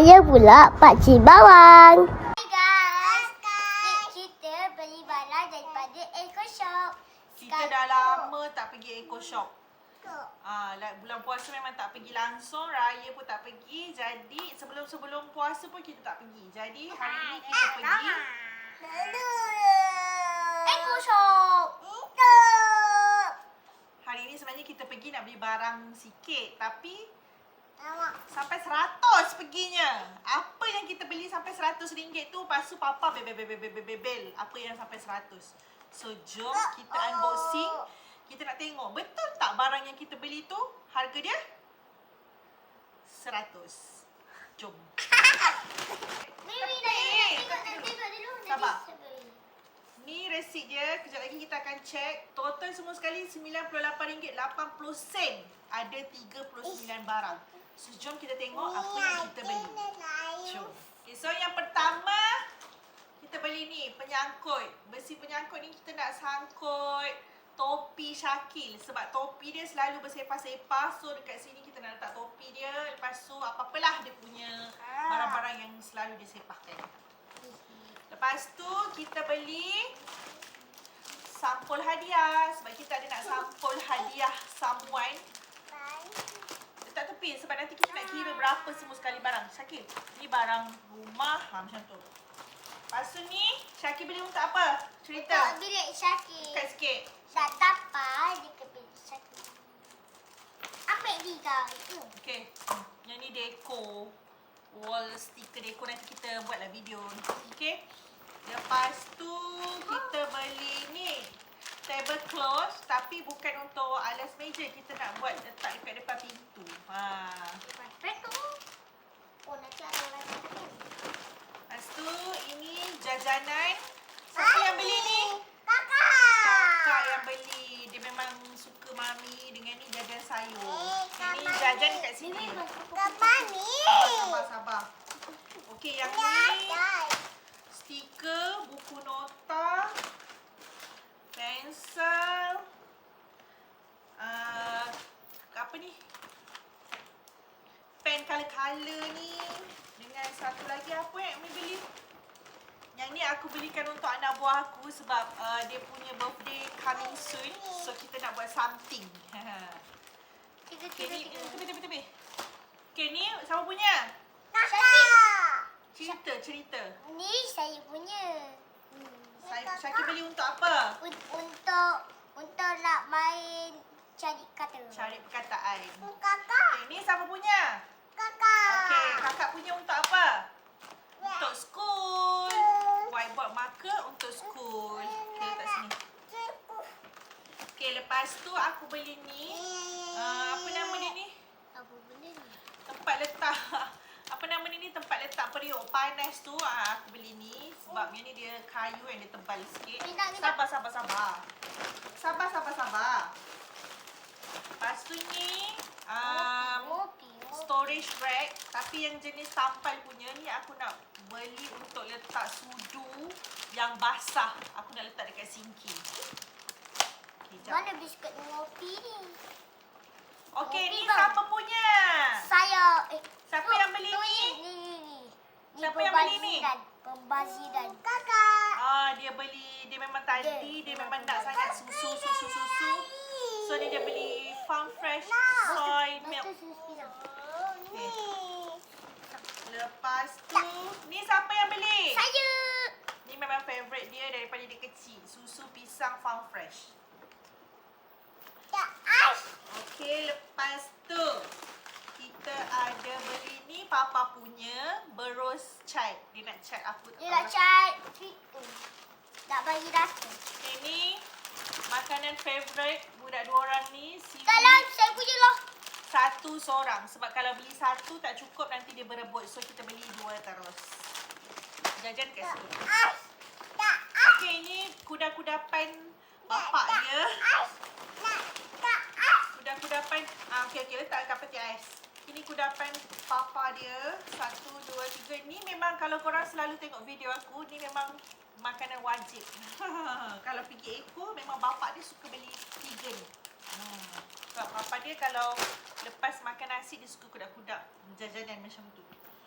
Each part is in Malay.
Saya pula pakcik bawang. Hai guys. Kita beli barang daripada Eco Shop. Kita dah lama tak pergi Eco Shop. Bulan puasa memang tak pergi langsung, raya pun tak pergi. Jadi sebelum puasa pun kita tak pergi. Jadi hari ni kita pergi Eco Shop. Hari ni sebenarnya kita pergi nak beli barang sikit, tapi sampai 100 perginya. Apa yang kita beli sampai RM100 tu, lepas tu papa bebel. Apa yang sampai 100. So jom kita unboxing. Kita nak tengok betul tak barang yang kita beli tu harga dia 100. Jom. Sabar. Ni resit dia. Kejap lagi kita akan check. Total semua sekali RM98.80. Ada 39 barang. So jom kita tengok apa yang kita beli. Jom. Okay, so yang pertama kita beli ni penyangkut. Besi penyangkut ni kita nak sangkut topi Syakil. Sebab topi dia selalu bersepah-sepah. So dekat sini kita nak letak topi dia. Lepas tu apa-apalah dia punya barang-barang yang selalu disepahkan. Lepas tu kita beli sampul hadiah. Sebab kita ada nak sampul hadiah someone. Letak tepi sebab nanti kita nak kira berapa semua sekali barang. Syakil, ni barang rumah macam tu. Lepas tu ni Syakil beli untuk apa? Cerita. Untuk bilik Syakil. Dekat sikit. Tak apa di bilik Syakil. Apa ni kau? Okay. Yang ni dekor. Wall sticker dekor, nanti kita buatlah video. Okay. Lepas tu kita beli ni tablecloth, tapi bukan untuk alas meja. Kita nak buat letak dekat depan pintu. Depan pintu. Oh, nanti ada orang lain. Lepas tu ini jajanan. Siapa yang beli ni? Kakak yang beli. Dia memang suka mami dengan ni jajan sayur. Ini jajan dekat sini. Sabar. Okey, yang ni stiker, buku nota, pensel, apa ni? Pen color-color ni. Dengan satu lagi apa yang Umi beli? Yang ni aku belikan untuk anak buah aku sebab dia punya birthday coming soon. So kita nak buat something. Okay, ni tepi. Okay, ni siapa punya? Cerita. Ni saya punya. Syakil beli untuk apa? Untuk nak main cari kata. Cari perkataan. Kakak. Okay, ni siapa punya? Kakak. Okay, kakak punya untuk apa? Untuk school. Whiteboard marker untuk school. Okay, letak sini. Okay, lepas tu aku beli ni. Apa nama dia ni? Apa benda ni? Tempat letak. Apa nama dia ni? Tempat letak periuk panas tu. Aku beli ni. Sebab yang ni dia kayu yang dia tebal sikit. Sabar. Lepas tu ni storage rack. Tapi yang jenis tampal punya ni aku nak beli untuk letak sudu yang basah. Aku nak letak dekat sinki. Okay, Mana biskut ngopi ni? okay, ni Ngopi, bang. siapa punya? Saya. Siapa yang beli ni? Ni. Siapa yang beli ni? Pembaziran. Kakak. Dia beli, dia memang tadi dia memang nak sangat susu. So dia beli Farm Fresh soy milk. Okay. Lepas tu, ni siapa yang beli? Saya. Ni memang favourite dia daripada dia kecil. Susu pisang Farm Fresh. Okay, lepas tu kita ada beli ni papa punya berus cat. Dia nak cat apa? Dia nak cat itu. Tak bagi rasa. Ini makanan favourite budak dua orang ni. Kalau saya punya lah. Satu seorang. Sebab kalau beli satu tak cukup, nanti dia berebut. So kita beli dua terus. Jajan kat situ. Okay, ni kuda-kudapan bapak dia. Kudapan. Okay, letak kat peti ais. Ini kudapan papa dia. 1, 2, 3. Ni memang kalau korang selalu tengok video aku, ni memang makanan wajib. Kalau pergi Eco, memang bapak dia suka beli 3 ni. Sebab papa dia kalau lepas makan nasi, dia suka kudak-kudak jajanan macam tu.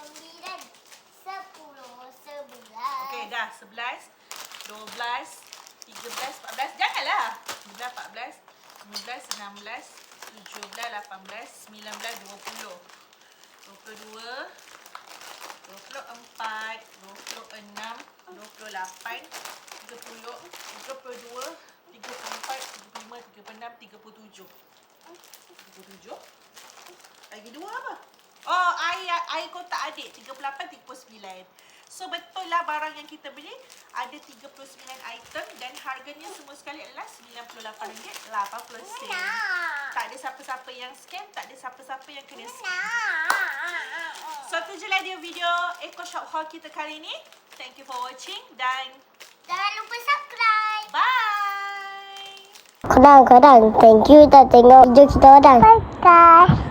9, 10, 11. Okey, dah. 11, 12, 13, 14. Janganlah. 12, 14, 15, 16, 17, 18, 19, 20. 22, 24, 26, 28, 30, 32, 34, 35, 36, 37. 37? Lagi 2 apa? Oh, air kotak adik 38, 39. So betul lah barang yang kita beli ada 39 item dan harganya semua sekali adalah RM98.80. Tak ada siapa-siapa yang scam, tak ada siapa-siapa yang kena scam. So tu je lah dia video Eco Shop haul kita kali ni. Thank you for watching dan Jangan lupa subscribe. bye. Korang, thank you dah tengok video kita orang. Bye guys.